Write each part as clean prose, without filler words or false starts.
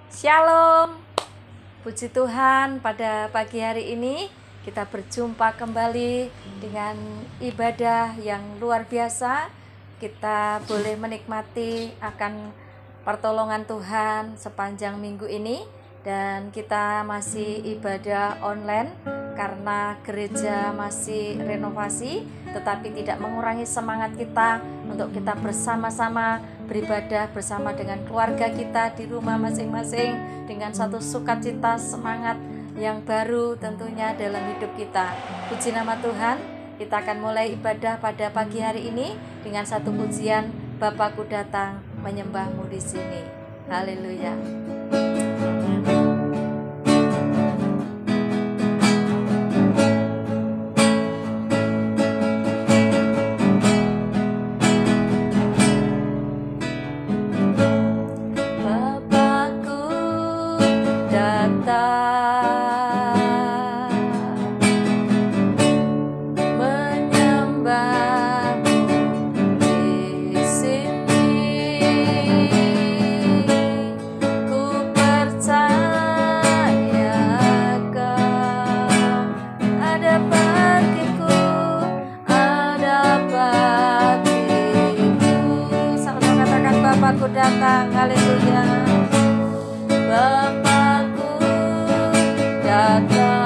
Shalom, puji Tuhan, pada pagi hari ini kita berjumpa kembali dengan ibadah yang luar biasa. Kita boleh menikmati akan pertolongan Tuhan sepanjang minggu ini, dan kita masih ibadah online karena gereja masih renovasi, tetapi tidak mengurangi semangat kita untuk kita bersama-sama beribadah bersama dengan keluarga kita di rumah masing-masing dengan satu sukacita, semangat yang baru tentunya dalam hidup kita. Puji nama Tuhan. Kita akan mulai ibadah pada pagi hari ini dengan satu pujian, Bapakku datang menyembahmu di sini. Haleluya. Bapakku datang, haleluya. Bapakku datang,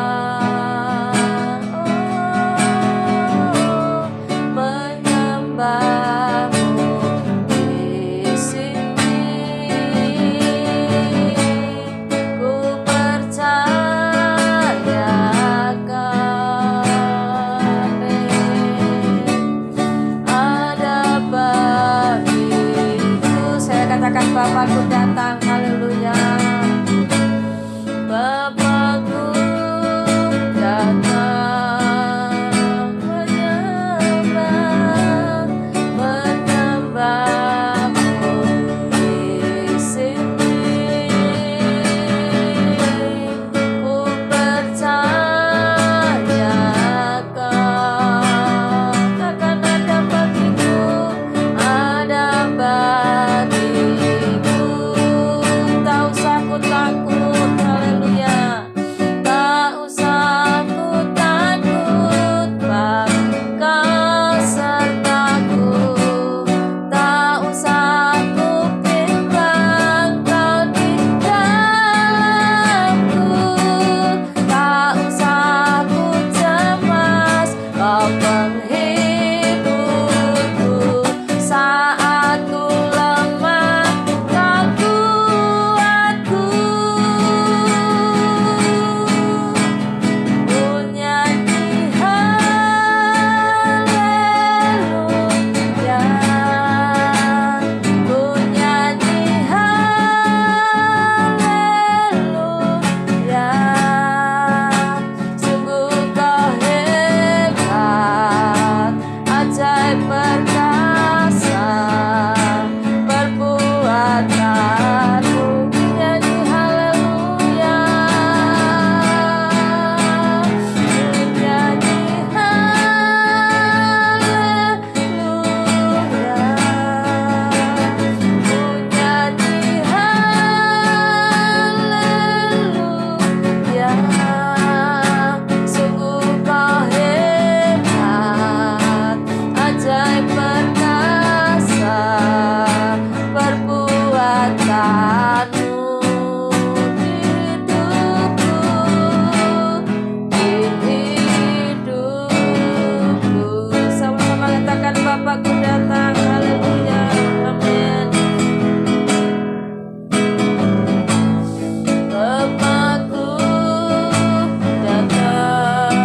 menyembahmu di sini. Ku percayakan ada katakan Bapakku datang, haleluya. Bapakku datang, menyembahmu di sini. Ku percayakan takkan ada bagiku, ada bagiku. Tak usah ku takut, haleluya. Tak usah ku takut, Kau sertaku. Tak usah ku bimbang, Kau di dalamku. Tak usah ku cemas, Kau penghiburku. Saat ku lemah, Kau kuatku. Ku nyanyi haleluya, ku nyanyi haleluya. Sungguh Kau hebat, ajaib perkasa perbuatanmu. Ku nyanyi haleluya, ku nyanyi haleluya, ku nyanyi haleluya. Sungguh Kau hebat, ajaib perkasa perbuatanmu di hidupku, di hidupku. Sama-sama katakan Bapakku datang, haleluya, amin. Bapakku datang,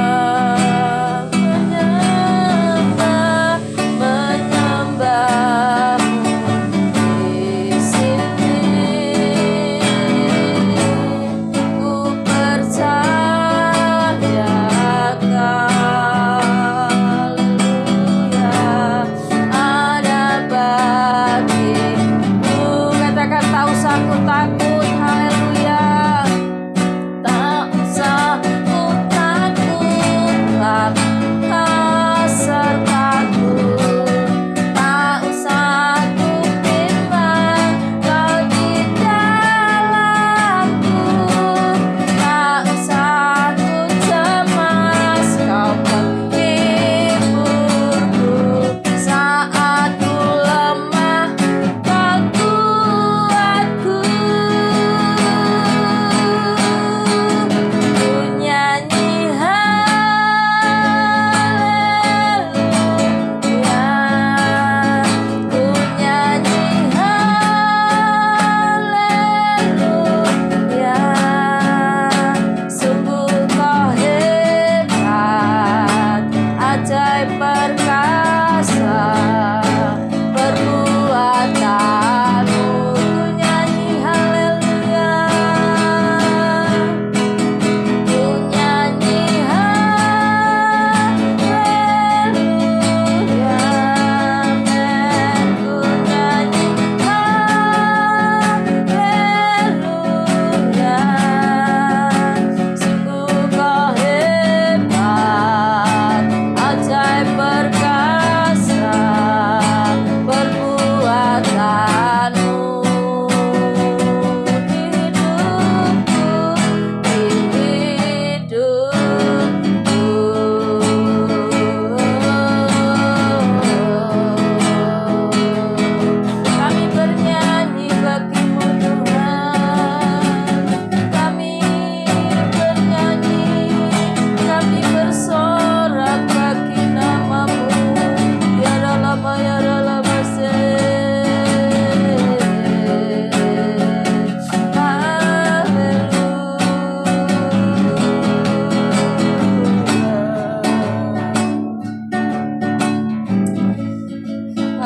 menyembahmu di sini. Ku percayakan, haleluya,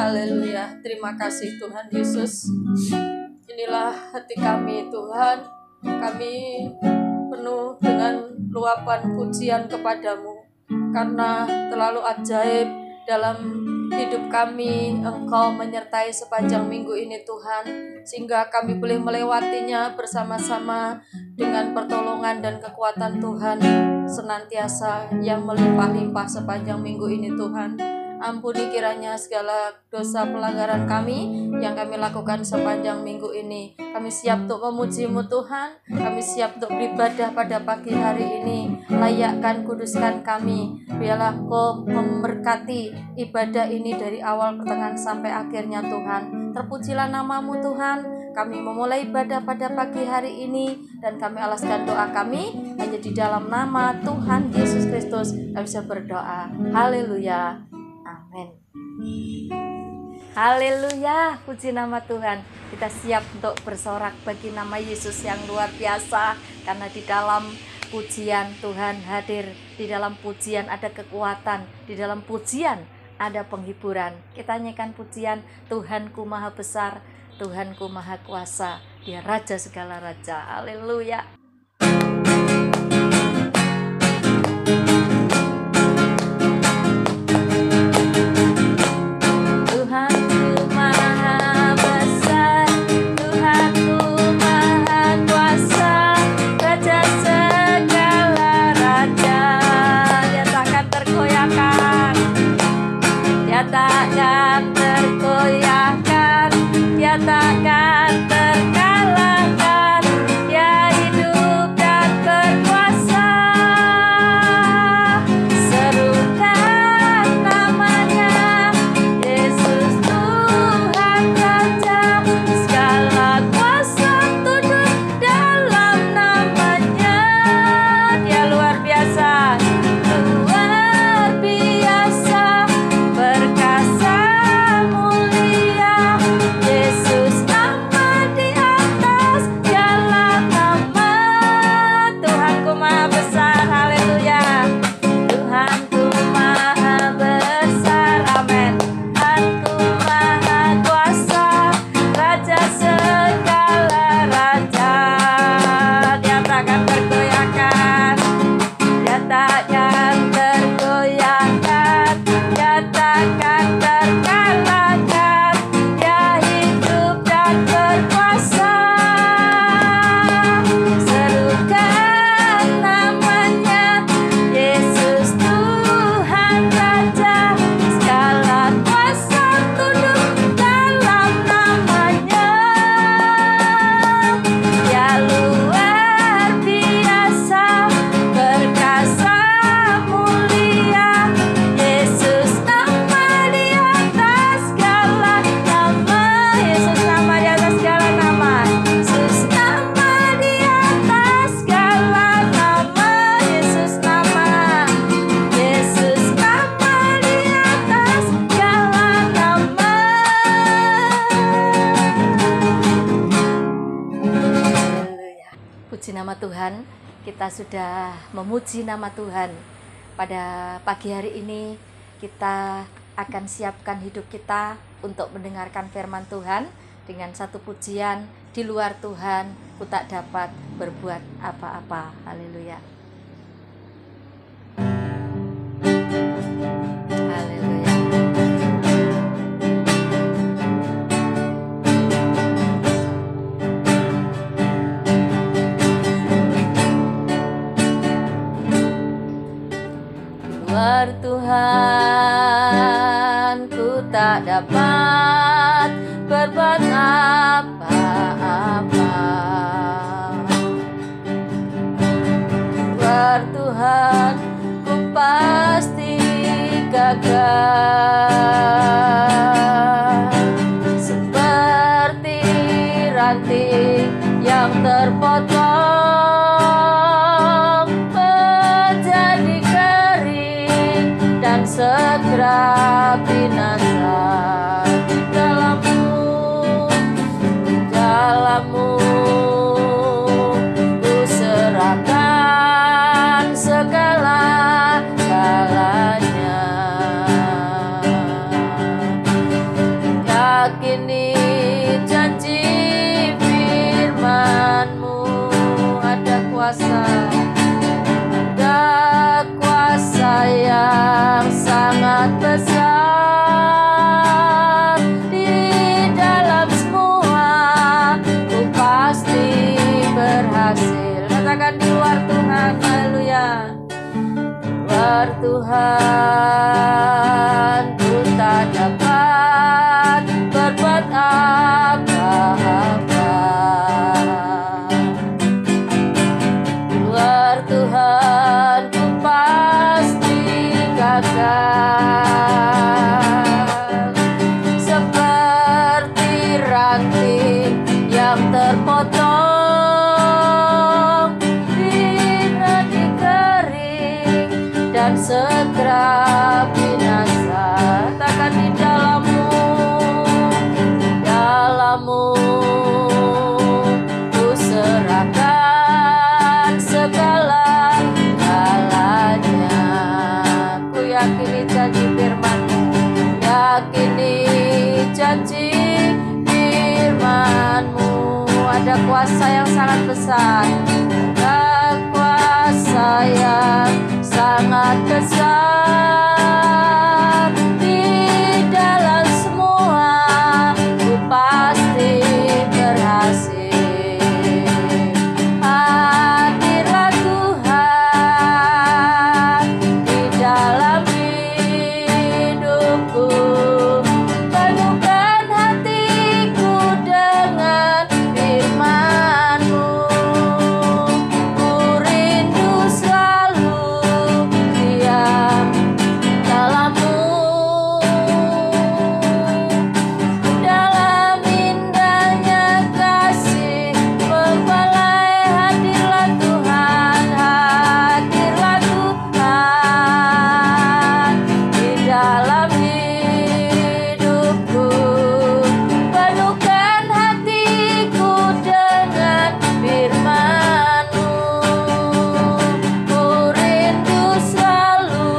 Haleluya. Terima kasih Tuhan Yesus. Inilah hati kami Tuhan. Kami penuh dengan luapan pujian kepadamu. Karena terlalu ajaib dalam hidup kami, Engkau menyertai sepanjang minggu ini Tuhan, sehingga kami boleh melewatinya bersama-sama dengan pertolongan dan kekuatan Tuhan senantiasa yang melimpah-limpah sepanjang minggu ini Tuhan. Ampuni kiranya segala dosa pelanggaran kami yang kami lakukan sepanjang minggu ini. Kami siap untuk memuji-Mu Tuhan. Kami siap untuk beribadah pada pagi hari ini. Layakkan, kuduskan kami. Biarlah Kau memberkati ibadah ini dari awal pertengahan sampai akhirnya Tuhan. Terpujilah nama-Mu Tuhan. Kami memulai ibadah pada pagi hari ini dan kami alaskan doa kami hanya di dalam nama Tuhan Yesus Kristus. Kami bisa berdoa. Haleluya. Amin. Haleluya, puji nama Tuhan. Kita siap untuk bersorak bagi nama Yesus yang luar biasa. Karena di dalam pujian Tuhan hadir. Di dalam pujian ada kekuatan. Di dalam pujian ada penghiburan. Kita nyanyikan pujian, Tuhanku Maha Besar, Tuhanku Maha Kuasa, Dia Raja segala raja. Haleluya. Takkan tergoyahkan, dia takkan terkalahkan, dia hidup dan berkuasa. Serukan namanya, Yesus Tuhan Raja, segala kuasa tunduk dalam namanya. Dia luar biasa, luar biasa, perkasa mulia, Yesus nama di atas segala nama. Tuhanku Maha Besar, haleluya. Tuhanku Maha Besar, amin. Tuhanku Maha Kuasa, Raja segala raja. Dia takkan tergoyahkan, dia takkan tergoyahkan, dia takkan terkalahkan, dia hidup dan berkuasa. Serukan namanya, Yesus Tuhan Raja, segala kuasa tunduk dalam namanya. Dia luar biasa, perkasa mulia, Yesus nama di atas segala nama. Yesus nama di atas segala nama. Yesus nama di atas segala nama. Yesus nama. Yesus nama di atas segala nama. Haleluya. Puji nama Tuhan. Kita sudah memuji nama Tuhan. Pada pagi hari ini kita akan siapkan hidup kita untuk mendengarkan firman Tuhan dengan satu pujian, di luar Tuhan ku tak dapat berbuat apa-apa. Haleluya. Haleluya. Di luar Tuhan ku tak dapat berbuat apa-apa. Di luar Tuhan ku pasti gagal, seperti ranting yang terpotong menjadi kering dan segera binasa. Di dalammu ku serahkan segala-galanya. yakini janji firman-Mu. Ada kuasa yang sangat besar di dalam semua. Ku pasti berhasil. Katakan di luar Tuhan, haleluya. Luar Tuhan ku tak dapat berbuat apa-apa. Luar Tuhan ku pasti gagal. Seperti ranting yang terpotong di nadi kering dan segera binasa. Takkan di dalam-Mu ku serahkan segala-galanya. Ku yakini janji firman-Mu, yakini janji firman-Mu. Ada kuasa yang sangat besar, ada kuasa yang sangat besar di dalam semua. Ku pasti berhasil. Hadirlah Tuhan di dalam hidupku, penuhkan hatiku dengan firman-Mu. Ku rindu selalu diam dalam-Mu. Dalam indahnya kasih mempelai, hadirlah Tuhan, hadirlah Tuhan di dalam hidupku, penuhkan hatiku dengan firman-Mu. Ku rindu selalu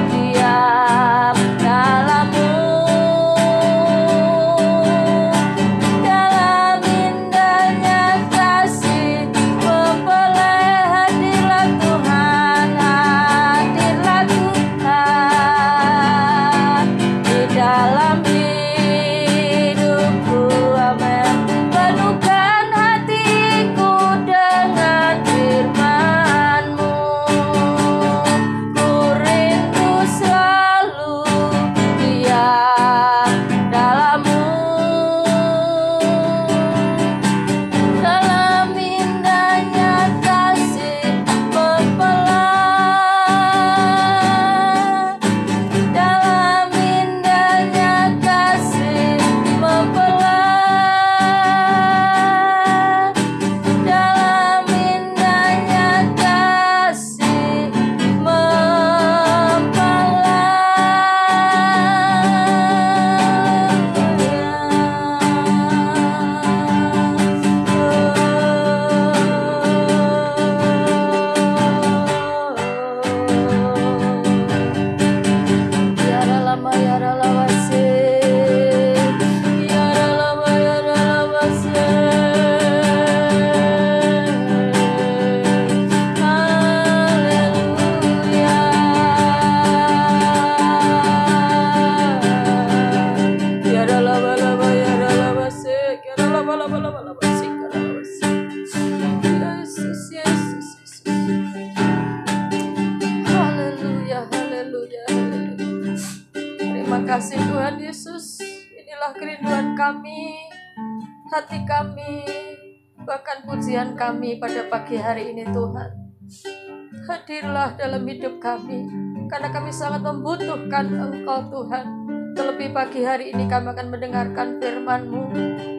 diam dalam-Mu. Dalam indahnya kasih mempelai, hadirlah Tuhan, hadirlah Tuhan di dalam hidupku. Amin. Penuhkan hatiku dengan firman-Mu. Ku rindu selalu diam dalam-Mu. Dalam indahnya kasih mempelai, dalam indahnya kasih mempelai, dalam indahnya kasih Terima kasih Tuhan Yesus. Inilah kerinduan kami, hati kami, bahkan pujian kami pada pagi hari ini Tuhan. Hadirlah dalam hidup kami, karena kami sangat membutuhkan Engkau Tuhan. Terlebih pagi hari ini kami akan mendengarkan firman-Mu,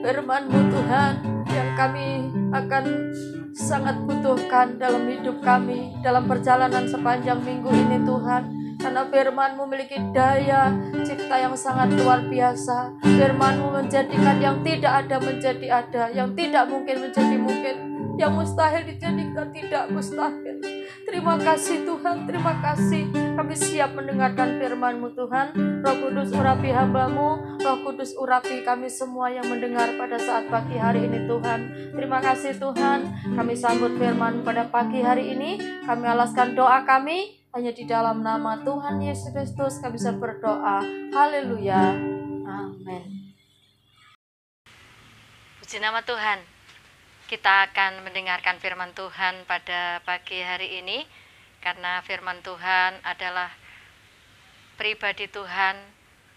firman-Mu Tuhan, yang kami akan sangat butuhkan dalam hidup kami, dalam perjalanan sepanjang minggu ini Tuhan. Karena firman-Mu memiliki daya cipta yang sangat luar biasa. Firman-Mu menjadikan yang tidak ada menjadi ada, yang tidak mungkin menjadi mungkin, yang mustahil dijadikan tidak mustahil. Terima kasih Tuhan, terima kasih. Kami siap mendengarkan firman-Mu Tuhan. Roh Kudus urapi hamba-Mu, Roh Kudus urapi kami semua yang mendengar pada saat pagi hari ini Tuhan. Terima kasih Tuhan, kami sambut firman pada pagi hari ini. Kami alaskan doa kami, hanya di dalam nama Tuhan Yesus Kristus kami bisa berdoa. Haleluya. Amin. Puji nama Tuhan. Kita akan mendengarkan firman Tuhan pada pagi hari ini, karena firman Tuhan adalah pribadi Tuhan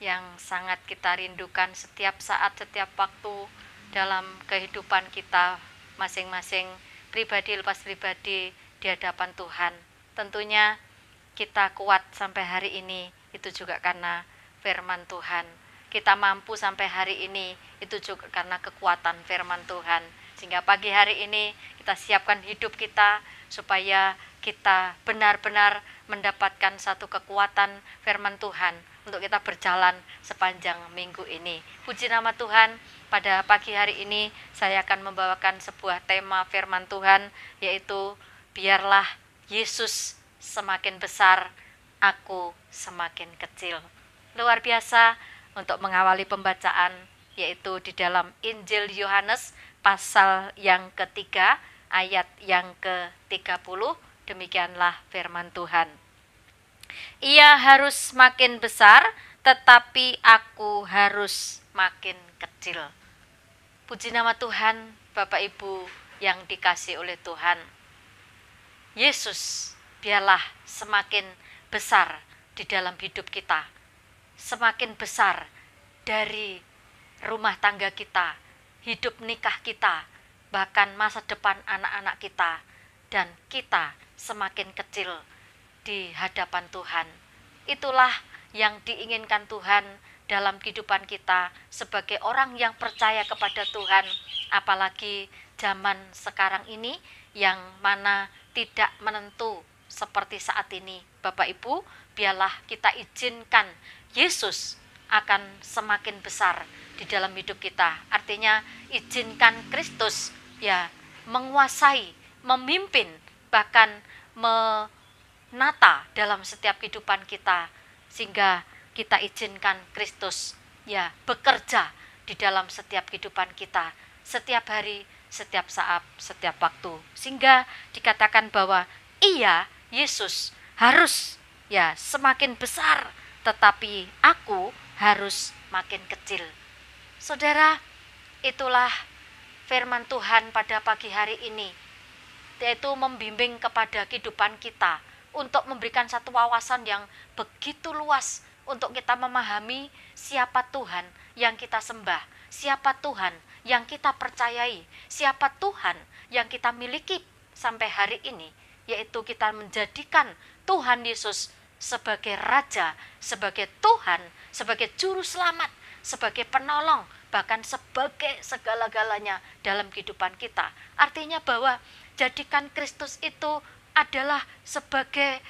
yang sangat kita rindukan setiap saat, setiap waktu dalam kehidupan kita masing-masing, pribadi lepas pribadi di hadapan Tuhan. Tentunya kita kuat sampai hari ini itu juga karena firman Tuhan. Kita mampu sampai hari ini itu juga karena kekuatan firman Tuhan. Sehingga pagi hari ini kita siapkan hidup kita supaya kita benar-benar mendapatkan satu kekuatan firman Tuhan untuk kita berjalan sepanjang minggu ini. Puji nama Tuhan, pada pagi hari ini saya akan membawakan sebuah tema firman Tuhan, yaitu biarlah Yesus semakin besar, aku semakin kecil. Luar biasa untuk mengawali pembacaan, yaitu di dalam Injil Yohanes pasal yang ketiga, ayat yang ke-30, demikianlah firman Tuhan. Ia harus makin besar, tetapi aku harus makin kecil. Puji nama Tuhan, Bapak Ibu yang dikasihi oleh Tuhan. Yesus biarlah semakin besar di dalam hidup kita, semakin besar dari rumah tangga kita, hidup nikah kita, bahkan masa depan anak-anak kita, dan kita semakin kecil di hadapan Tuhan. Itulah yang diinginkan Tuhan dalam kehidupan kita sebagai orang yang percaya kepada Tuhan, apalagi zaman sekarang ini yang mana tidak menentu seperti saat ini. Bapak Ibu, biarlah kita izinkan Yesus akan semakin besar di dalam hidup kita. Artinya izinkan Kristus menguasai, memimpin, bahkan menata dalam setiap kehidupan kita, sehingga kita izinkan Kristus bekerja di dalam setiap kehidupan kita, setiap hari, setiap saat, setiap waktu, sehingga dikatakan bahwa Yesus harus semakin besar, tetapi aku harus makin kecil. Saudara, itulah firman Tuhan pada pagi hari ini, yaitu membimbing kepada kehidupan kita untuk memberikan satu wawasan yang begitu luas untuk kita memahami siapa Tuhan yang kita sembah, siapa Tuhan yang kita percayai, siapa Tuhan yang kita miliki sampai hari ini, yaitu kita menjadikan Tuhan Yesus sebagai Raja, sebagai Tuhan, sebagai Juru Selamat, sebagai penolong, bahkan sebagai segala-galanya dalam kehidupan kita. Artinya bahwa jadikan Kristus itu adalah sebagai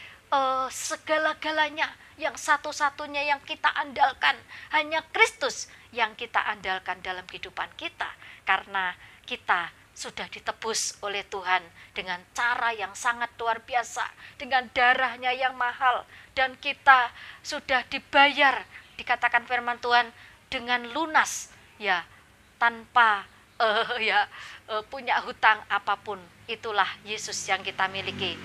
segala-galanya, yang satu-satunya yang kita andalkan. Hanya Kristus yang kita andalkan dalam kehidupan kita, karena kita sudah ditebus oleh Tuhan dengan cara yang sangat luar biasa, dengan darahnya yang mahal, dan kita sudah dibayar, dikatakan firman Tuhan, dengan lunas, tanpa punya hutang apapun. Itulah Yesus yang kita miliki.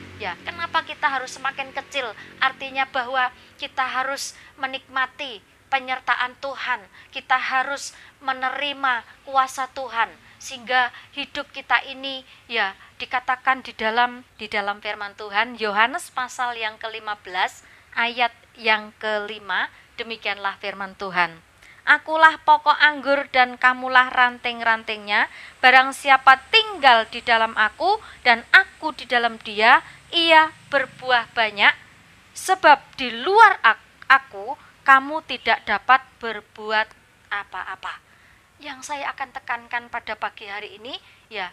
Kenapa kita harus semakin kecil? Artinya bahwa kita harus menikmati penyertaan Tuhan, kita harus menerima kuasa Tuhan, sehingga hidup kita ini dikatakan di dalam firman Tuhan Yohanes pasal yang ke-15 ayat yang ke-5, demikianlah firman Tuhan. Akulah pokok anggur dan kamulah ranting-rantingnya. Barang siapa tinggal di dalam aku dan aku di dalam dia, ia berbuah banyak. Sebab di luar aku, kamu tidak dapat berbuat apa-apa. Yang saya akan tekankan pada pagi hari ini,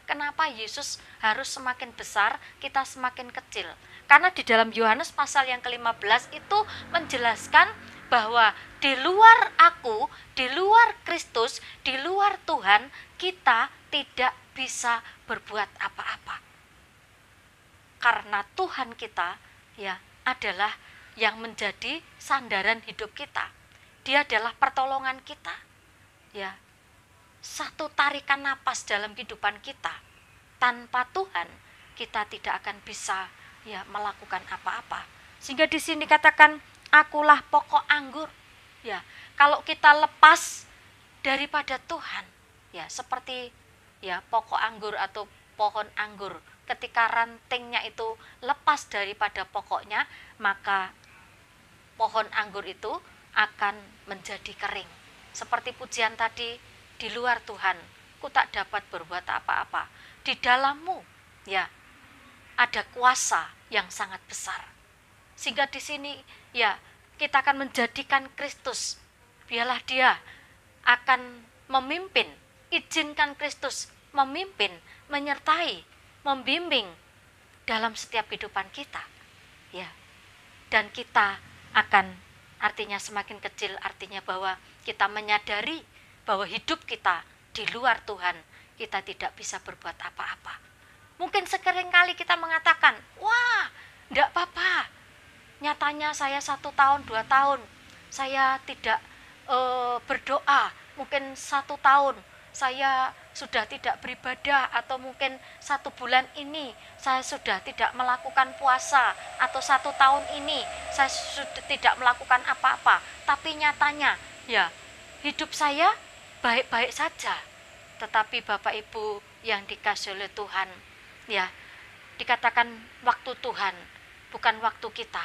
kenapa Yesus harus semakin besar, kita semakin kecil. Karena di dalam Yohanes pasal yang ke-15 itu menjelaskan bahwa di luar aku, di luar Kristus, di luar Tuhan, kita tidak bisa berbuat apa-apa. karena Tuhan kita ya adalah yang menjadi sandaran hidup kita. Dia adalah pertolongan kita. Ya. Satu tarikan napas dalam kehidupan kita. Tanpa Tuhan kita tidak akan bisa ya melakukan apa-apa. Sehingga di sini katakan akulah pokok anggur. Ya, kalau kita lepas daripada Tuhan, ya seperti ya pokok anggur atau pohon anggur, ketika rantingnya itu lepas daripada pokoknya, maka pohon anggur itu akan menjadi kering. Seperti pujian tadi, di luar Tuhan, ku tak dapat berbuat apa-apa. Di dalammu, ya, ada kuasa yang sangat besar. Sehingga di sini, ya, kita akan menjadikan Kristus. Biarlah dia akan memimpin, izinkan Kristus memimpin, menyertai, membimbing dalam setiap kehidupan kita. Ya. Dan kita akan, artinya semakin kecil, artinya bahwa kita menyadari bahwa hidup kita di luar Tuhan, kita tidak bisa berbuat apa-apa. Mungkin seringkali kita mengatakan, wah, enggak apa-apa. Nyatanya saya 1 tahun, 2 tahun, saya tidak berdoa. Mungkin 1 tahun saya sudah tidak beribadah, atau mungkin 1 bulan ini saya sudah tidak melakukan puasa, atau 1 tahun ini saya sudah tidak melakukan apa-apa. Tapi nyatanya, ya, hidup saya baik-baik saja. Tetapi Bapak Ibu yang dikasihi oleh Tuhan, ya, dikatakan waktu Tuhan bukan waktu kita,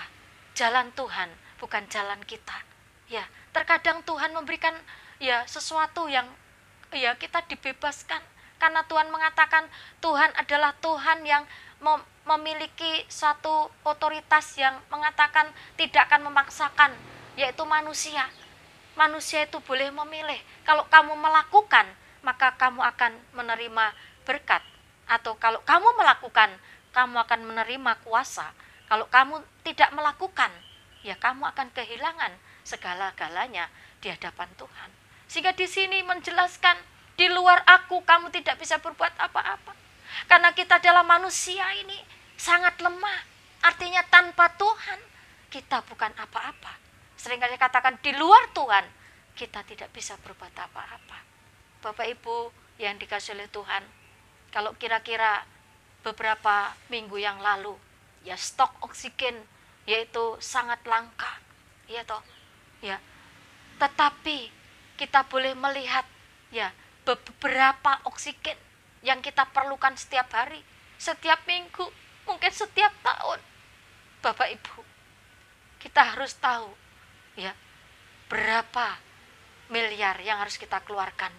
jalan Tuhan bukan jalan kita. Ya, terkadang Tuhan memberikan ya sesuatu yang ya kita dibebaskan, karena Tuhan mengatakan Tuhan adalah Tuhan yang memiliki suatu otoritas yang mengatakan tidak akan memaksakan, yaitu manusia. Manusia itu boleh memilih. Kalau kamu melakukan, maka kamu akan menerima berkat. Atau kalau kamu melakukan, kamu akan menerima kuasa. Kalau kamu tidak melakukan, ya kamu akan kehilangan segala-galanya di hadapan Tuhan. Sehingga di sini menjelaskan, di luar aku kamu tidak bisa berbuat apa-apa. Karena kita adalah manusia ini sangat lemah. Artinya tanpa Tuhan kita bukan apa-apa. Seringkali katakan di luar Tuhan kita tidak bisa berbuat apa-apa. Bapak Ibu yang dikasihi oleh Tuhan, kalau kira-kira beberapa minggu yang lalu, ya stok oksigen yaitu sangat langka, ya toh, ya. Tetapi kita boleh melihat ya beberapa oksigen yang kita perlukan setiap hari, setiap minggu, mungkin setiap tahun. Bapak Ibu, kita harus tahu ya berapa miliar yang harus kita keluarkan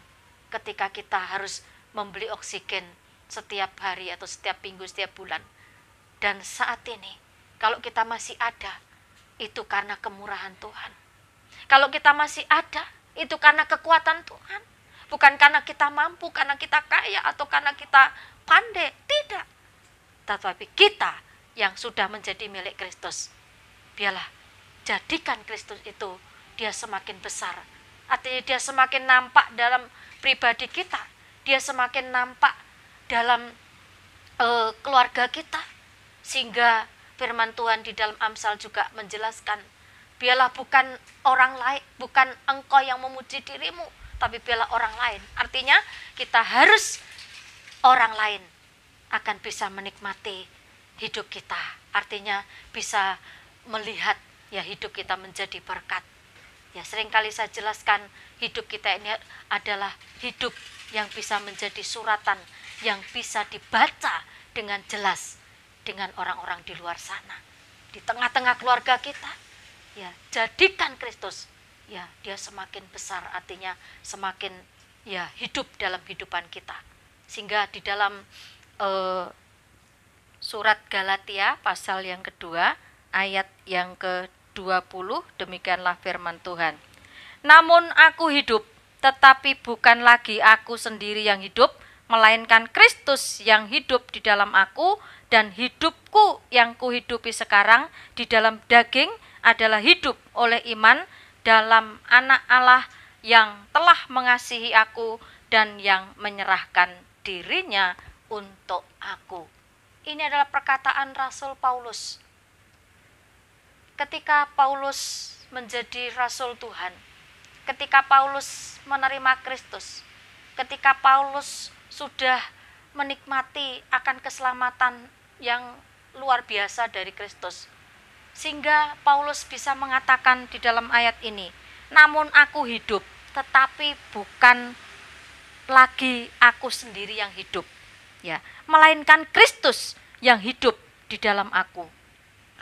ketika kita harus membeli oksigen setiap hari atau setiap minggu, setiap bulan. Dan saat ini kalau kita masih ada, itu karena kemurahan Tuhan. Kalau kita masih ada, itu karena kekuatan Tuhan. Bukan karena kita mampu, karena kita kaya, atau karena kita pandai. Tidak. Tetapi kita yang sudah menjadi milik Kristus. Biarlah jadikan Kristus itu dia semakin besar. Artinya dia semakin nampak dalam pribadi kita. Dia semakin nampak dalam keluarga kita. Sehingga firman Tuhan di dalam Amsal juga menjelaskan, biarlah bukan orang lain, bukan engkau yang memuji dirimu, tapi biarlah orang lain. Artinya kita harus orang lain akan bisa menikmati hidup kita. Artinya bisa melihat ya hidup kita menjadi berkat. Ya seringkali saya jelaskan hidup kita ini adalah hidup yang bisa menjadi suratan, yang bisa dibaca dengan jelas dengan orang-orang di luar sana. Di tengah-tengah keluarga kita, ya jadikan Kristus, ya dia semakin besar, artinya semakin ya hidup dalam kehidupan kita. Sehingga di dalam surat Galatia pasal yang kedua ayat yang ke-20 demikianlah firman Tuhan. Namun aku hidup, tetapi bukan lagi aku sendiri yang hidup, melainkan Kristus yang hidup di dalam aku, dan hidupku yang kuhidupi sekarang di dalam daging adalah hidup oleh iman dalam Anak Allah yang telah mengasihi aku dan yang menyerahkan dirinya untuk aku. Ini adalah perkataan Rasul Paulus. Ketika Paulus menjadi Rasul Tuhan, ketika Paulus menerima Kristus, ketika Paulus sudah menikmati akan keselamatan yang luar biasa dari Kristus, sehingga Paulus bisa mengatakan di dalam ayat ini, namun aku hidup, tetapi bukan lagi aku sendiri yang hidup, ya, melainkan Kristus yang hidup di dalam aku.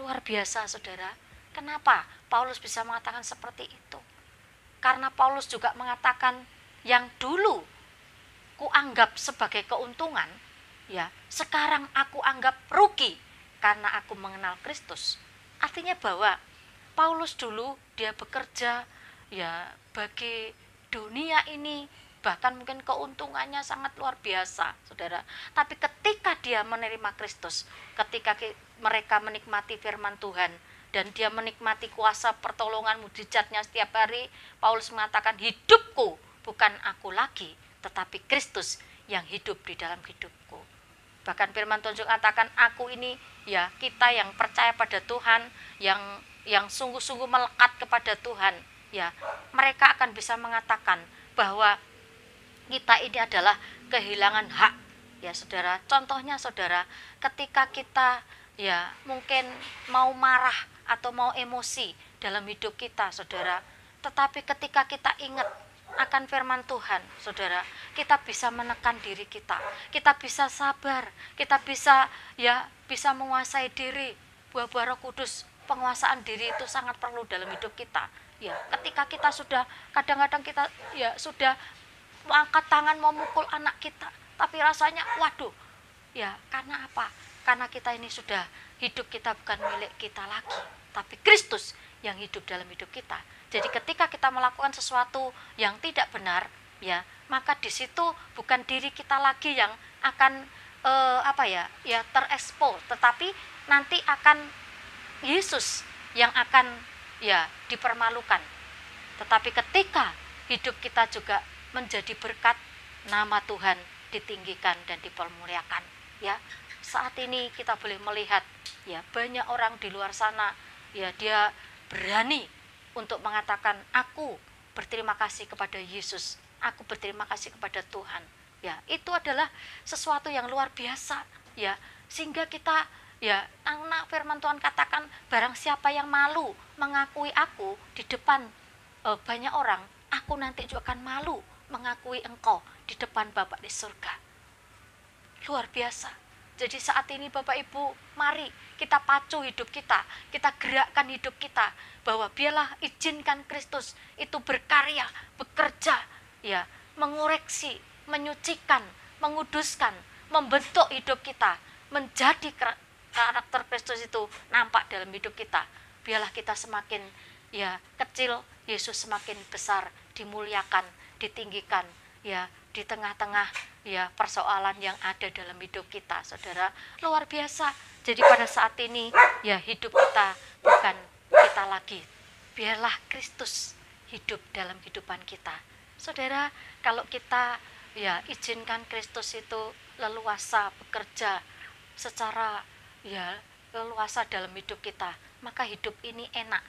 Luar biasa, saudara. Kenapa Paulus bisa mengatakan seperti itu? Karena Paulus juga mengatakan yang dulu kuanggap sebagai keuntungan, ya, sekarang aku anggap rugi karena aku mengenal Kristus. Artinya bahwa Paulus dulu dia bekerja, ya, bagi dunia ini, bahkan mungkin keuntungannya sangat luar biasa, saudara. Tapi ketika dia menerima Kristus, ketika mereka menikmati firman Tuhan, dan dia menikmati kuasa pertolongan mujizatnya setiap hari, Paulus mengatakan, hidupku bukan aku lagi, tetapi Kristus yang hidup di dalam hidupku. Bahkan firman Tuhan juga katakan, aku ini, ya, kita yang percaya pada Tuhan, yang sungguh-sungguh melekat kepada Tuhan, ya, mereka akan bisa mengatakan bahwa kita ini adalah kehilangan hak, ya, saudara. Contohnya, saudara, ketika kita, ya, mungkin mau marah atau mau emosi dalam hidup kita, saudara, tetapi ketika kita ingat akan firman Tuhan, saudara, kita bisa menekan diri kita bisa sabar, kita bisa, ya, bisa menguasai diri. Buah-buah Roh Kudus, penguasaan diri itu sangat perlu dalam hidup kita, ya. Ketika kita sudah, kadang-kadang kita, ya, sudah mengangkat tangan mau mukul anak kita, tapi rasanya waduh, ya, karena apa? Karena kita ini sudah, hidup kita bukan milik kita lagi, tapi Kristus yang hidup dalam hidup kita. Jadi ketika kita melakukan sesuatu yang tidak benar, ya, maka di situ bukan diri kita lagi yang akan terekspos, tetapi nanti akan Yesus yang akan, ya, dipermalukan. Tetapi ketika hidup kita juga menjadi berkat, nama Tuhan ditinggikan dan dipermuliakan, ya. Saat ini kita boleh melihat, ya, banyak orang di luar sana, ya, dia berani untuk mengatakan, aku berterima kasih kepada Yesus, aku berterima kasih kepada Tuhan, ya. Itu adalah sesuatu yang luar biasa, ya, sehingga kita, ya, anak firman Tuhan katakan, barang siapa yang malu mengakui aku di depan banyak orang, aku nanti juga akan malu mengakui engkau di depan Bapa di surga. Luar biasa. Jadi saat ini Bapak Ibu, mari kita pacu hidup kita gerakkan hidup kita, bahwa biarlah izinkan Kristus itu berkarya, bekerja, ya, mengoreksi, menyucikan, menguduskan, membentuk hidup kita, menjadi karakter Kristus itu nampak dalam hidup kita. Biarlah kita semakin, ya, kecil, Yesus semakin besar, dimuliakan, ditinggikan, ya, di tengah-tengah, ya, persoalan yang ada dalam hidup kita, saudara. Luar biasa. Jadi pada saat ini, ya, hidup kita bukan kita lagi, biarlah Kristus hidup dalam kehidupan kita, saudara. Kalau kita, ya, izinkan Kristus itu leluasa bekerja secara, ya, leluasa dalam hidup kita, maka hidup ini enak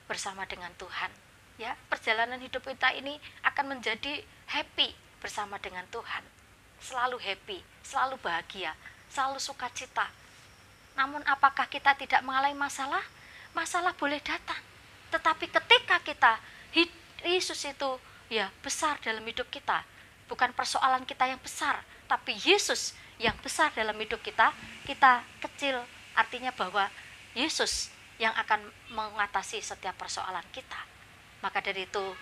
bersama dengan Tuhan, ya. Perjalanan hidup kita ini akan menjadi happy bersama dengan Tuhan, selalu happy, selalu bahagia, selalu sukacita. Namun apakah kita tidak mengalami masalah? Masalah boleh datang, tetapi ketika kita, Yesus itu, ya, besar dalam hidup kita, bukan persoalan kita yang besar, tapi Yesus yang besar dalam hidup kita, kita kecil. Artinya bahwa Yesus yang akan mengatasi setiap persoalan kita. Maka dari itu,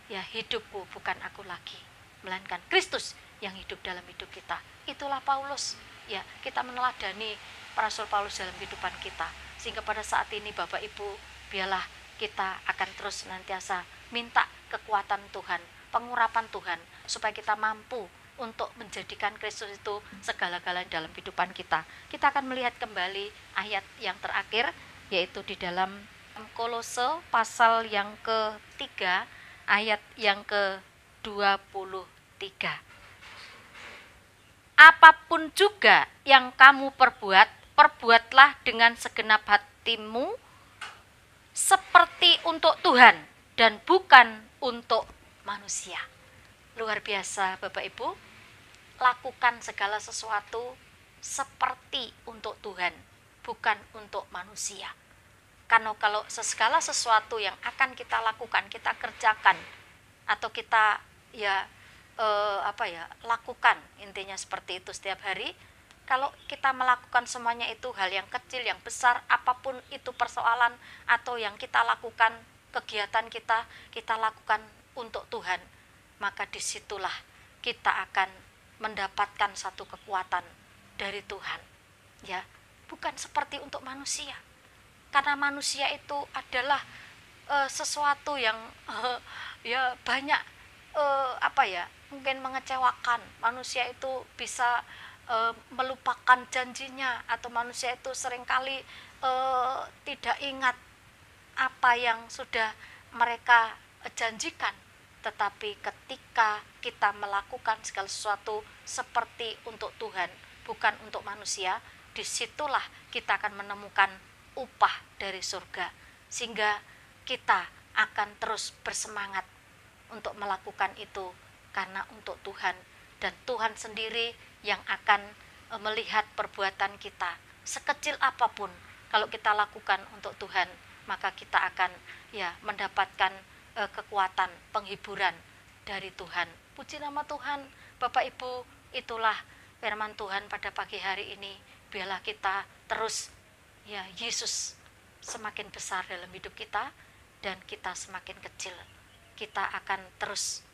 ya, hidupku bukan aku lagi, melainkan Kristus yang hidup dalam hidup kita. Itulah Paulus, ya, kita meneladani Rasul Paulus dalam kehidupan kita, sehingga pada saat ini Bapak Ibu, biarlah kita akan terus senantiasa minta kekuatan Tuhan, pengurapan Tuhan, supaya kita mampu untuk menjadikan Kristus itu segala-galanya dalam kehidupan kita. Kita akan melihat kembali ayat yang terakhir, yaitu di dalam Kolose pasal yang ke-3 ayat yang ke-23. apapun juga yang kamu perbuat, perbuatlah dengan segenap hatimu seperti untuk Tuhan dan bukan untuk manusia. Luar biasa Bapak Ibu, lakukan segala sesuatu seperti untuk Tuhan, bukan untuk manusia. Karena kalau segala sesuatu yang akan kita lakukan, kita kerjakan, atau kita lakukan, intinya seperti itu setiap hari. Kalau kita melakukan semuanya itu hal yang kecil, yang besar, apapun itu persoalan atau yang kita lakukan, kegiatan kita lakukan untuk Tuhan, maka disitulah kita akan mendapatkan satu kekuatan dari Tuhan, ya, bukan seperti untuk manusia. Karena manusia itu adalah sesuatu yang banyak mungkin mengecewakan. Manusia itu bisa melupakan janjinya, atau manusia itu seringkali tidak ingat apa yang sudah mereka janjikan. Tetapi ketika kita melakukan segala sesuatu seperti untuk Tuhan, bukan untuk manusia, disitulah kita akan menemukan upah dari surga, sehingga kita akan terus bersemangat untuk melakukan itu karena untuk Tuhan, dan Tuhan sendiri yang akan melihat perbuatan kita sekecil apapun. Kalau kita lakukan untuk Tuhan, maka kita akan mendapatkan kekuatan, penghiburan dari Tuhan. Puji nama Tuhan. Bapak Ibu, itulah firman Tuhan pada pagi hari ini. Biarlah kita terus, Yesus semakin besar dalam hidup kita dan kita semakin kecil. Kita akan terus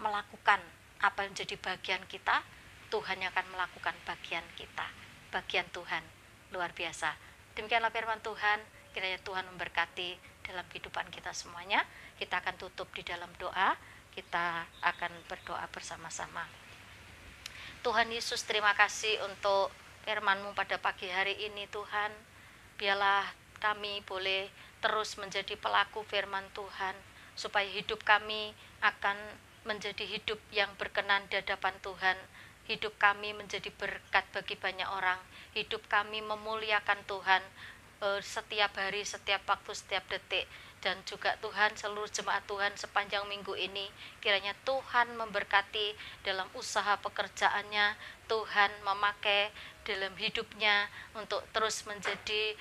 melakukan apa yang jadi bagian kita. Tuhan yang akan melakukan bagian kita, bagian Tuhan. Luar biasa. Demikianlah firman Tuhan. Kiranya Tuhan memberkati dalam kehidupan kita semuanya. Kita akan tutup di dalam doa. Kita akan berdoa bersama-sama. Tuhan Yesus, terima kasih untuk firman-Mu pada pagi hari ini Tuhan. Biarlah kami boleh terus menjadi pelaku firman Tuhan, supaya hidup kami akan menjadi hidup yang berkenan di hadapan Tuhan. Hidup kami menjadi berkat bagi banyak orang. Hidup kami memuliakan Tuhan setiap hari, setiap waktu, setiap detik. Dan juga Tuhan, seluruh jemaat Tuhan sepanjang minggu ini, kiranya Tuhan memberkati dalam usaha pekerjaannya. Tuhan memakai dalam hidupnya untuk terus menjadi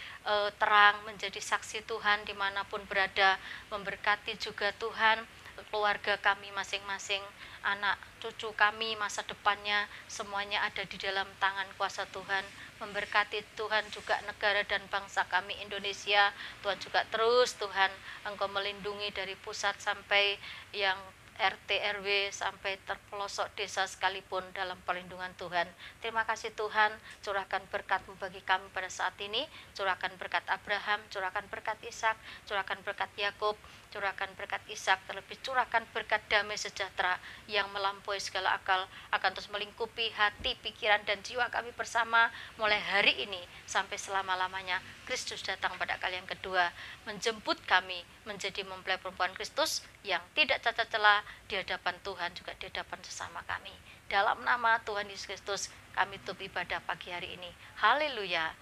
terang, menjadi saksi Tuhan dimanapun berada. Memberkati juga Tuhan keluarga kami masing-masing, anak cucu kami, masa depannya semuanya ada di dalam tangan kuasa Tuhan. Memberkati Tuhan juga negara dan bangsa kami Indonesia. Tuhan juga terus Tuhan Engkau melindungi dari pusat sampai yang RT RW sampai terpelosok desa sekalipun dalam perlindungan Tuhan. Terima kasih Tuhan, curahkan berkat-Mu bagi kami pada saat ini. Curahkan berkat Abraham, curahkan berkat Ishak, curahkan berkat Yakub, curahkan berkat Ishak, terlebih curahkan berkat damai sejahtera yang melampaui segala akal, akan terus melingkupi hati, pikiran, dan jiwa kami bersama mulai hari ini sampai selama-lamanya. Kristus datang pada kali yang kedua, menjemput kami menjadi mempelai perempuan Kristus yang tidak cacat celah di hadapan Tuhan, juga di hadapan sesama kami. Dalam nama Tuhan Yesus Kristus kami tutup ibadah pagi hari ini. Haleluya.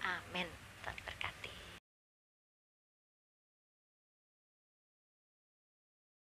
Amin.